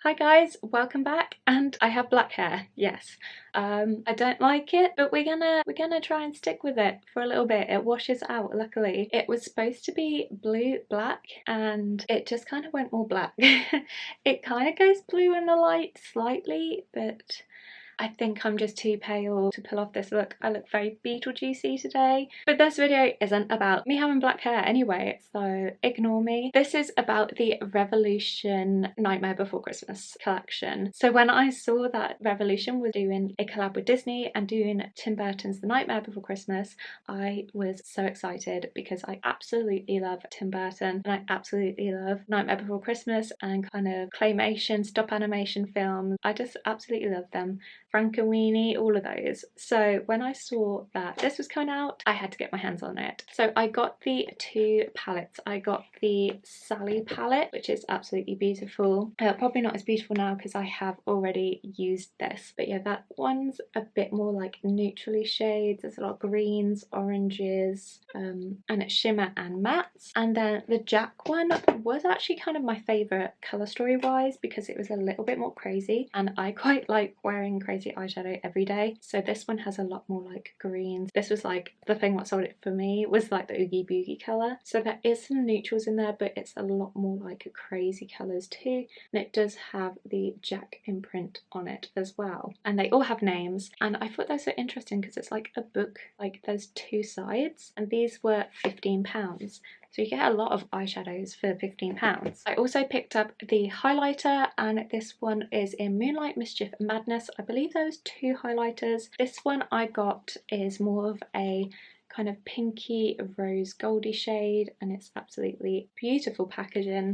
Hi guys, welcome back. And I have black hair, yes. I don't like it, but we're gonna try and stick with it for a little bit. It washes out, luckily. It was supposed to be blue black and it just kind of went more black. It kind of goes blue in the light slightly, but I think I'm just too pale to pull off this look. I look very Beetlejuicy today. But this video isn't about me having black hair anyway, so ignore me. This is about the Revolution Nightmare Before Christmas collection. So when I saw that Revolution was doing a collab with Disney and doing Tim Burton's The Nightmare Before Christmas, I was so excited because I absolutely love Tim Burton and I absolutely love Nightmare Before Christmas and kind of claymation, stop animation films. I just absolutely love them. Frankenweenie, all of those. So when I saw that this was coming out, I had to get my hands on it. So I got the two palettes. I got the Sally palette, which is absolutely beautiful. Probably not as beautiful now because I have already used this. But yeah, that one's a bit more like neutrally shades. There's a lot of greens, oranges, and it's shimmer and mattes. And then the Jack one was actually kind of my favourite colour story wise because it was a little bit more crazy and I quite like wearing crazy eyeshadow every day, so this one has a lot more like greens. This was like the thing what sold it for me was like the Oogie Boogie colour, so there is some neutrals in there but it's a lot more like crazy colours too, and it does have the Jack imprint on it as well, and they all have names. And I thought that was so interesting because it's like a book, like there's two sides, and these were £15. So you get a lot of eyeshadows for £15. I also picked up the highlighter, and this one is in Moonlight, Mischief and Madness. I believe those two highlighters. This one I got is more of a kind of pinky rose goldy shade and it's absolutely beautiful packaging.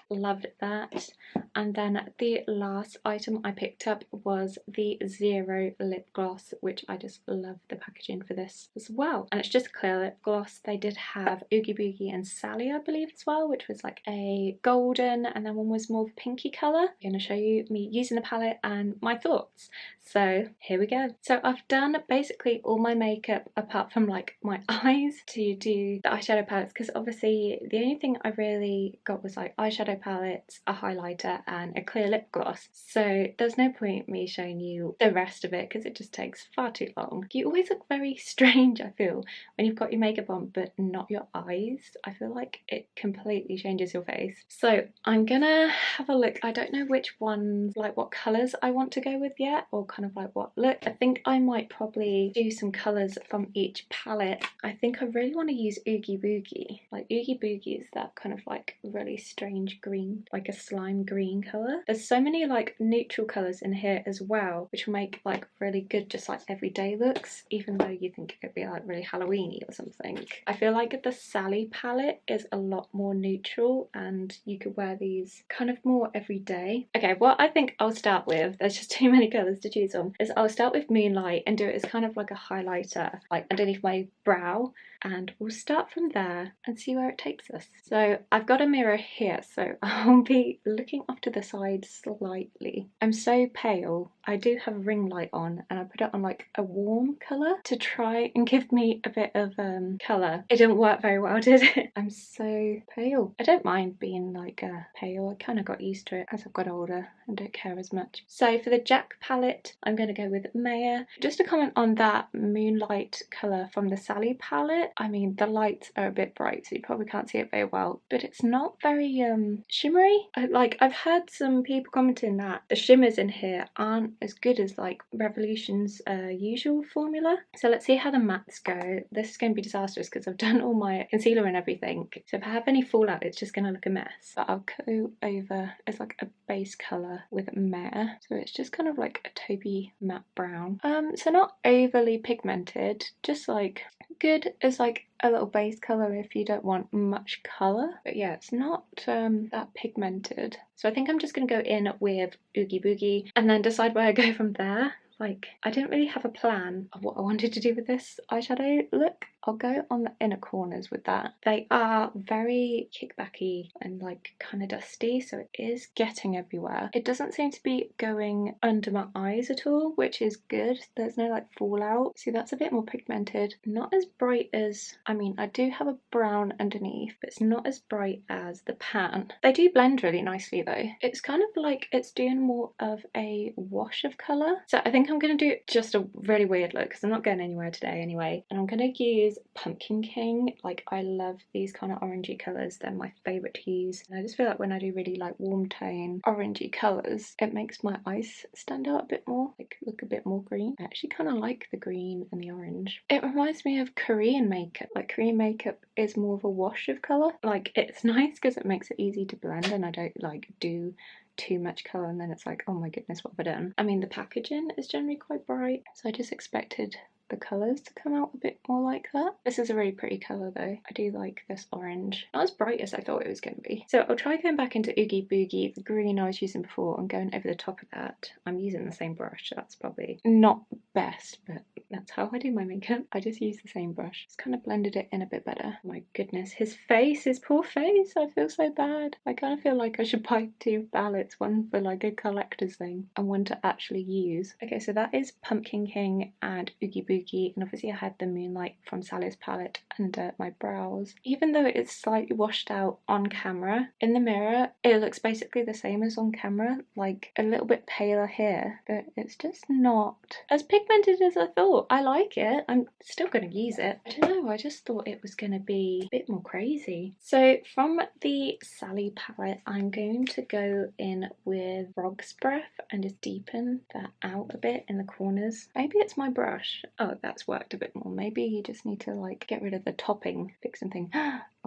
Loved that. And then the last item I picked up was the Zero lip gloss, which I just love the packaging for this as well. And it's just a clear lip gloss. They did have Oogie Boogie and Sally I believe as well, which was like a golden, and then one was more of a pinky colour. I'm going to show you me using the palette and my thoughts. So here we go. So I've done basically all my makeup apart from like my eyes to do the eyeshadow palettes, because obviously the only thing I really got was like eyeshadow palettes, a highlighter and a clear lip gloss. So there's no point me showing you the rest of it because it just takes far too long. You always look very strange, I feel, when you've got your makeup on but not your eyes. I feel like it completely changes your face. So I'm gonna have a look. I don't know which ones, like what colours I want to go with yet, or kind of like what look. I think I might probably do some colours from each palette. I think I really want to use Oogie Boogie. Like Oogie Boogie is that kind of like really strange green, like a slime green colour. There's so many like neutral colours in here as well, which will make like really good just like everyday looks, even though you think it could be like really Halloweeny or something. I feel like the Sally palette is a lot more neutral and you could wear these kind of more everyday. Okay, what I think I'll start with, there's just too many colours to choose on, is I'll start with Moonlight and do it as kind of like a highlighter like underneath my brow, and we'll start from there and see where it takes us. So I've got a mirror here, so I'll be looking off to the side slightly. I'm so pale. I do have a ring light on and I put it on like a warm colour to try and give me a bit of colour. It didn't work very well, did it? I'm so pale. I don't mind being like pale. I kind of got used to it as I've got older and don't care as much. So for the Jack palette, I'm going to go with Maya. Just to comment on that Moonlight colour from the Sally palette, I mean the lights are a bit bright so you probably can't see it very well, but it's not very shimmery. I've heard some people commenting that the shimmers in here aren't as good as like Revolution's usual formula. So let's see how the mattes go. This is going to be disastrous because I've done all my concealer and everything, so if I have any fallout it's just going to look a mess. But I'll go over as like a base colour with Mare, so it's just kind of like a taupey matte brown. So not overly pigmented, just like good as like a little base colour if you don't want much colour. But yeah, it's not that pigmented. So I think I'm just going to go in with Oogie Boogie and then decide where I go from there. like, I didn't really have a plan of what I wanted to do with this eyeshadow look. I'll go on the inner corners with that. They are very kickbacky and like kind of dusty, so it is getting everywhere. It doesn't seem to be going under my eyes at all, which is good. There's no like fallout. See, that's a bit more pigmented. Not as bright as, I mean, I do have a brown underneath, but it's not as bright as the pan. They do blend really nicely though. It's kind of like it's doing more of a wash of colour. So I think I'm going to do just a really weird look because I'm not going anywhere today anyway. And I'm going to use Pumpkin King. Like, I love these kind of orangey colours. They're my favourite to use. And I just feel like when I do really like warm tone orangey colours, it makes my eyes stand out a bit more, like look a bit more green. I actually kind of like the green and the orange. It reminds me of Korean makeup. Like, Korean makeup is more of a wash of colour. Like, it's nice because it makes it easy to blend and I don't like do too much colour and then it's like, oh my goodness, what have I done? I mean, the packaging is generally quite bright, so I just expected the colours to come out a bit more like that. This is a really pretty colour though. I do like this orange. Not as bright as I thought it was going to be. So I'll try going back into Oogie Boogie, the green I was using before, and going over the top of that. I'm using the same brush, so that's probably not best, but that's how I do my makeup. I just use the same brush. It's kind of blended it in a bit better. My goodness, his face, his poor face. I feel so bad. I kind of feel like I should buy two palettes, one for like a collector's thing and one to actually use. Okay, so that is Pumpkin King and Oogie Boogie, and obviously I had the Moonlight from Sally's palette under my brows. Even though it's slightly washed out on camera, in the mirror it looks basically the same as on camera, like a little bit paler here, but it's just not as pigmented as I thought. I like it. I'm still going to use it. I don't know, I just thought it was going to be a bit more crazy. So from the Sally palette, I'm going to go in with Frog's Breath and just deepen that out a bit in the corners. Maybe it's my brush. Oh, that's worked a bit more. Maybe you just need to like get rid of the topping, fix something.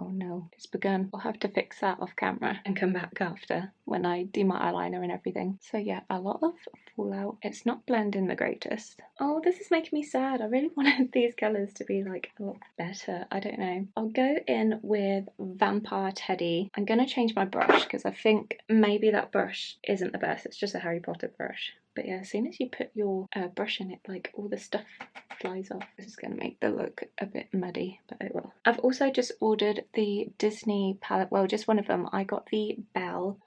Oh no, it's begun. I'll have to fix that off camera and come back after when I do my eyeliner and everything. So yeah, a lot of fallout. It's not blending the greatest. Oh, this is making me sad. I really wanted these colours to be like a lot better. I don't know. I'll go in with Vampire Teddy. I'm going to change my brush because I think maybe that brush isn't the best. It's just a Harry Potter brush. But yeah, as soon as you put your brush in it, like all the stuff flies off. This is going to make the look a bit muddy, but it will. I've also just ordered the Disney palette. Well, just one of them. I got the Belle.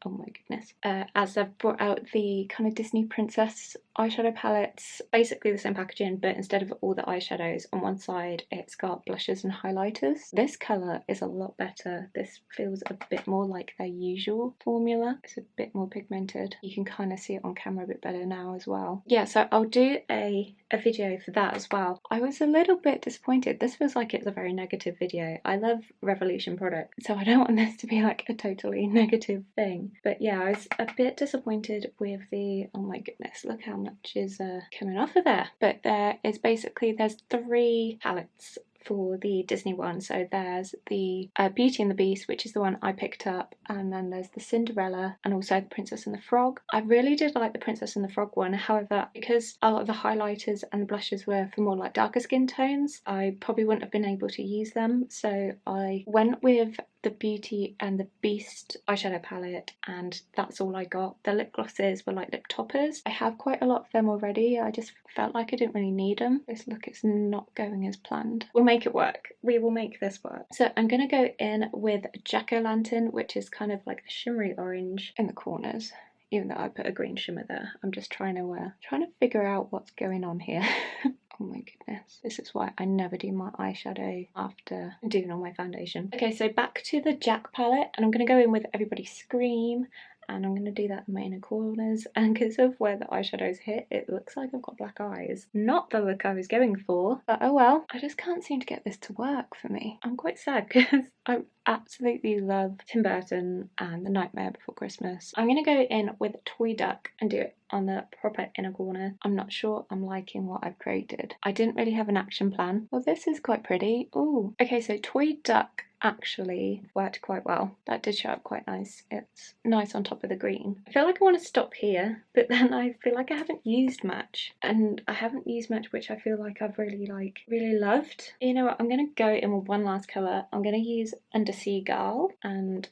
Oh my goodness. As they've brought out the kind of Disney princess eyeshadow palettes, basically the same packaging, but instead of all the eyeshadows on one side, it's got blushes and highlighters. This colour is a lot better. This feels a bit more like their usual formula. It's a bit more pigmented. You can kind of see it on camera a bit better now as well. Yeah, so I'll do a video for that as well. I was a little bit disappointed. This feels like it's a very negative video. I love Revolution products, so I don't want this to be like a totally negative thing. But yeah, I was a bit disappointed with the, oh my goodness, look how much is coming off of there. But there is basically, there's 3 palettes for the Disney one. So there's the Beauty and the Beast, which is the one I picked up, and then there's the Cinderella and also the Princess and the Frog. I really did like the Princess and the Frog one, however, because a lot of the highlighters and the blushes were for more like darker skin tones, I probably wouldn't have been able to use them, so I went with the Beauty and the Beast eyeshadow palette, and that's all I got. The lip glosses were like lip toppers. I have quite a lot of them already. I just felt like I didn't really need them. This look is not going as planned. We'll make it work. We will make this work. So I'm going to go in with Jack-o'-lantern, which is kind of like a shimmery orange in the corners. Even though I put a green shimmer there, I'm just trying to figure out what's going on here. Oh my goodness. This is why I never do my eyeshadow after doing all my foundation. Okay, so back to the Jack palette, and I'm going to go in with Everybody Scream, and I'm going to do that in my inner corners, and because of where the eyeshadows hit, it looks like I've got black eyes. Not the look I was going for, but oh well. I just can't seem to get this to work for me. I'm quite sad because I absolutely love Tim Burton and The Nightmare Before Christmas. I'm going to go in with Toy Duck and do it on the proper inner corner. I'm not sure I'm liking what I've created. I didn't really have an action plan. Well, this is quite pretty. Ooh. Okay, so Toy Duck actually worked quite well. That did show up quite nice. It's nice on top of the green. I feel like I want to stop here, but then I feel like I haven't used much, and I haven't used much which I feel like I've really loved. You know what, I'm going to go in with one last colour. I'm going to use Undersea Girl, and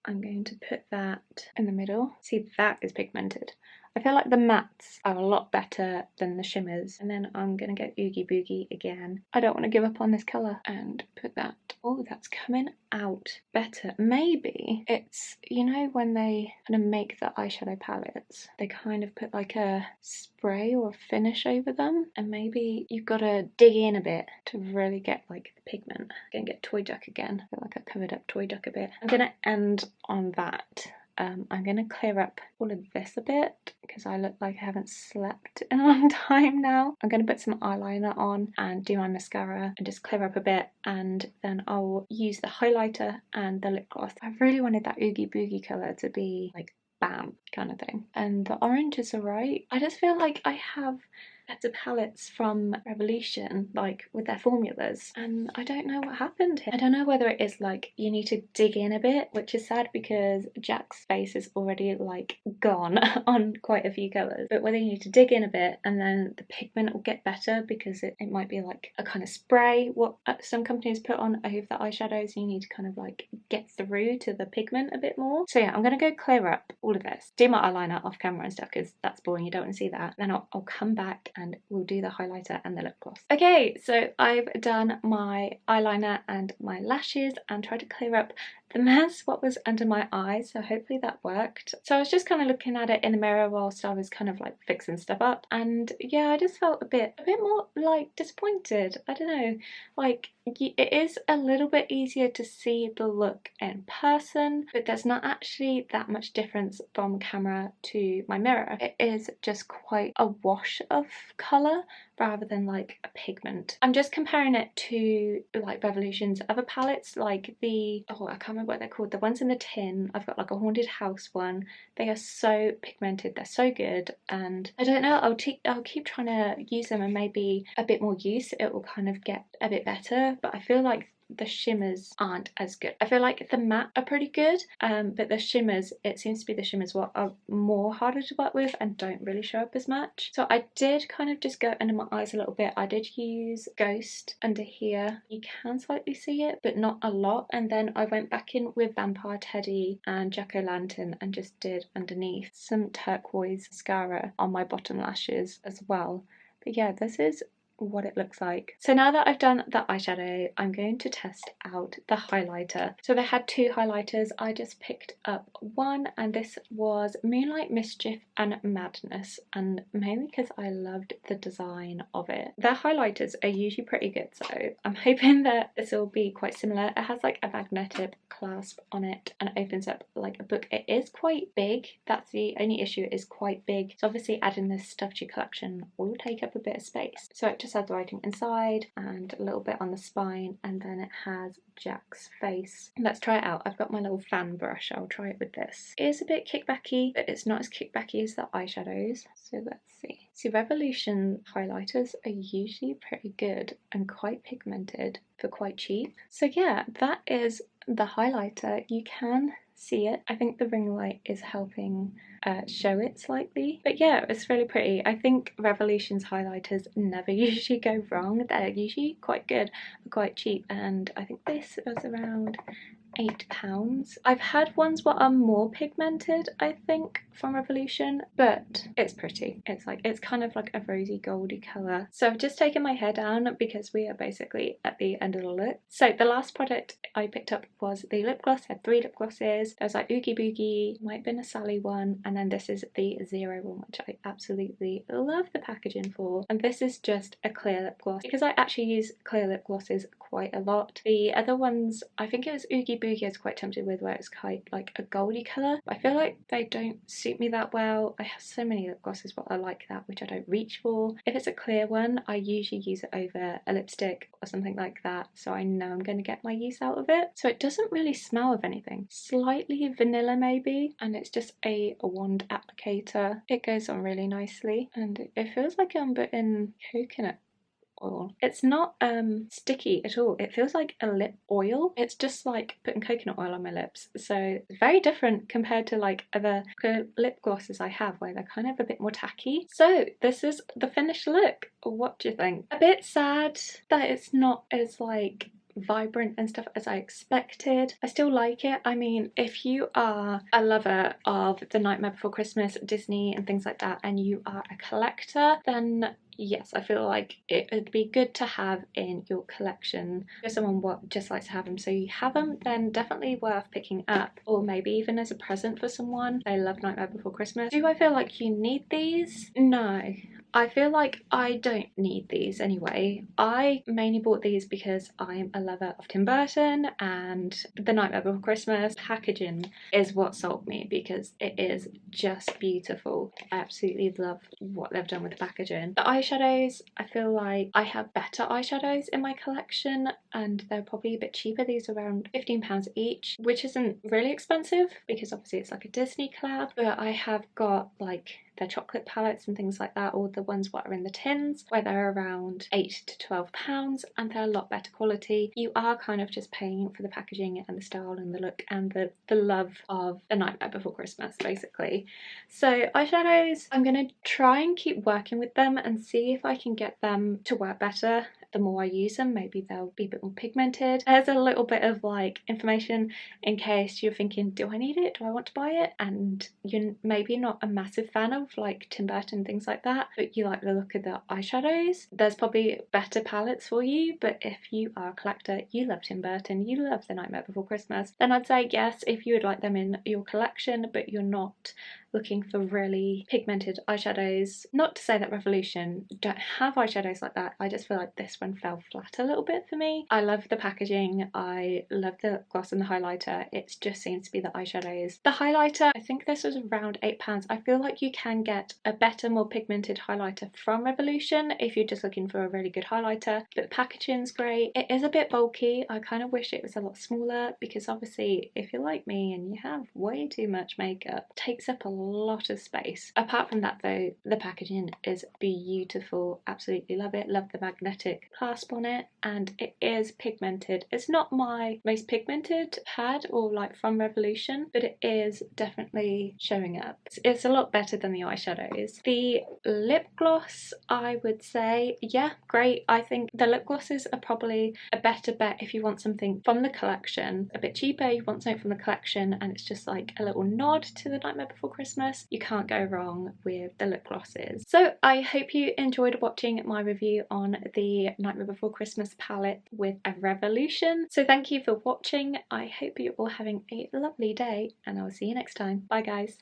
I'm going to put that matte in the middle. See, that is pigmented. I feel like the mattes are a lot better than the shimmers. And then I'm gonna go Oogie Boogie again. I don't want to give up on this colour. And put that. Oh, that's coming out better. Maybe it's, you know, when they kind of make the eyeshadow palettes, they kind of put like a spray or a finish over them. And maybe you've got to dig in a bit to really get like the pigment. I'm gonna get Toy Duck again. I feel like I covered up Toy Duck a bit. I'm gonna end on that. I'm going to clear up all of this a bit because I look like I haven't slept in a long time now. I'm going to put some eyeliner on and do my mascara and just clear up a bit, and then I'll use the highlighter and the lip gloss. I really wanted that Oogie Boogie colour to be like bam kind of thing, and the orange is alright. I just feel like I have better palettes from Revolution, like with their formulas, and I don't know what happened here. I don't know whether it is like you need to dig in a bit, which is sad because Jack's face is already like gone on quite a few colours, but whether you need to dig in a bit and then the pigment will get better because it might be like a kind of spray what some companies put on over the eyeshadows. You need to kind of like get through to the pigment a bit more. So yeah, I'm gonna go clear up all of this, do my eyeliner off camera and stuff because that's boring, you don't want to see that. Then I'll come back and we'll do the highlighter and the lip gloss. Okay, so I've done my eyeliner and my lashes and tried to clear up the mess what was under my eyes, so hopefully that worked. So I was just kind of looking at it in the mirror whilst I was kind of like fixing stuff up, and yeah, I just felt a bit more like disappointed. I don't know, like it is a little bit easier to see the look in person, but there's not actually that much difference from camera to my mirror. It is just quite a wash of colour rather than like a pigment. I'm just comparing it to like Revolution's other palettes, like the, oh, I can't remember what they're called, the ones in the tin. I've got like a haunted house one. They are so pigmented, they're so good, and I don't know, I'll keep trying to use them, and maybe a bit more use it will kind of get a bit better, but I feel like the shimmers aren't as good. I feel like the matte are pretty good, but the shimmers, it seems to be the shimmers what are more harder to work with and don't really show up as much. So I did kind of just go under my eyes a little bit. I did use Ghost under here. You can slightly see it, but not a lot. And then I went back in with Vampire Teddy and Jack-o'-lantern and just did underneath some turquoise mascara on my bottom lashes as well. But yeah, this is what it looks like. So now that I've done the eyeshadow, I'm going to test out the highlighter. So they had two highlighters. I just picked up one, and this was Moonlight, Mischief and Madness, and mainly because I loved the design of it. Their highlighters are usually pretty good, so I'm hoping that this will be quite similar. It has like a magnetic clasp on it and it opens up like a book. It is quite big, that's the only issue, it is quite big. So obviously adding this stuff to your collection will take up a bit of space. So it just has the writing inside and a little bit on the spine, and then it has Jack's face. Let's try it out. I've got my little fan brush, I'll try it with this. It is a bit kickbacky, but it's not as kickbacky as the eyeshadows. So let's see. See, Revolution highlighters are usually pretty good and quite pigmented for quite cheap. So yeah, that is the highlighter. You can see it. I think the ring light is helping show it slightly, but yeah, it's really pretty. I think Revolution's highlighters never usually go wrong. They're usually quite good but quite cheap, and I think this was around £8. I've had ones that are more pigmented, I think, from Revolution, but it's pretty. It's kind of like a rosy goldy colour. So I've just taken my hair down because we are basically at the end of the look. So the last product I picked up was the lip gloss. I had 3 lip glosses. There's like Oogie Boogie, might have been a Sally one, and then this is the Zero one, which I absolutely love the packaging for. And this is just a clear lip gloss because I actually use clear lip glosses quite a lot. The other ones, I think it was Oogie Boogie I was quite tempted with, where it's quite like a goldy colour. I feel like they don't suit me that well. I have so many lip glosses but I like that, which I don't reach for. If it's a clear one, I usually use it over a lipstick or something like that, so I know I'm going to get my use out of it. So it doesn't really smell of anything. Slightly vanilla maybe, and it's just a wand applicator. It goes on really nicely, and it feels like I'm putting coconut oil. It's not sticky at all. It feels like a lip oil. It's just like putting coconut oil on my lips. So it's very different compared to like other lip glosses I have, where they're kind of a bit more tacky. So this is the finished look. What do you think? A bit sad that it's not as like vibrant and stuff as I expected. I still like it. I mean, if you are a lover of The Nightmare Before Christmas, Disney and things like that, and you are a collector, then yes, I feel like it would be good to have in your collection. If someone what just likes to have them, so you have them, then definitely worth picking up, or maybe even as a present for someone. They love Nightmare Before Christmas. Do I feel like you need these? No. I feel like I don't need these anyway. I mainly bought these because I'm a lover of Tim Burton, and The Nightmare Before Christmas packaging is what sold me because it is just beautiful. I absolutely love what they've done with the packaging. The eyeshadows, I feel like I have better eyeshadows in my collection and they're probably a bit cheaper. These are around £15 each, which isn't really expensive because obviously it's like a Disney collab, but I have got like their chocolate palettes and things like that, or the ones what are in the tins, where they're around £8 to £12 and they're a lot better quality. You are kind of just paying for the packaging and the style and the look and the love of The Nightmare Before Christmas, basically. So eyeshadows, I'm going to try and keep working with them and see if I can get them to work better. The more I use them, maybe they'll be a bit more pigmented. There's a little bit of like information in case you're thinking, do I need it? Do I want to buy it? And you're maybe not a massive fan of like Tim Burton and things like that, but you like the look of the eyeshadows. There's probably better palettes for you, but if you are a collector, you love Tim Burton, you love The Nightmare Before Christmas, then I'd say yes, if you would like them in your collection, but you're not looking for really pigmented eyeshadows. Not to say that Revolution don't have eyeshadows like that, I just feel like this one fell flat a little bit for me. I love the packaging, I love the lip gloss and the highlighter, it just seems to be the eyeshadows. The highlighter, I think this was around £8. I feel like you can get a better, more pigmented highlighter from Revolution if you're just looking for a really good highlighter, but the packaging's great. It is a bit bulky, I kind of wish it was a lot smaller because obviously if you're like me and you have way too much makeup, it takes up a lot of space. Apart from that though, the packaging is beautiful, absolutely love it, love the magnetic clasp on it, and it is pigmented. It's not my most pigmented pad or like from Revolution, but it is definitely showing up. It's a lot better than the eyeshadows. The lip gloss, I would say, yeah, great. I think the lip glosses are probably a better bet if you want something from the collection, a bit cheaper, you want something from the collection and it's just like a little nod to The Nightmare Before Christmas. You can't go wrong with the lip glosses. So I hope you enjoyed watching my review on the Nightmare Before Christmas palette with a Revolution. So thank you for watching. I hope you're all having a lovely day and I'll see you next time. Bye guys.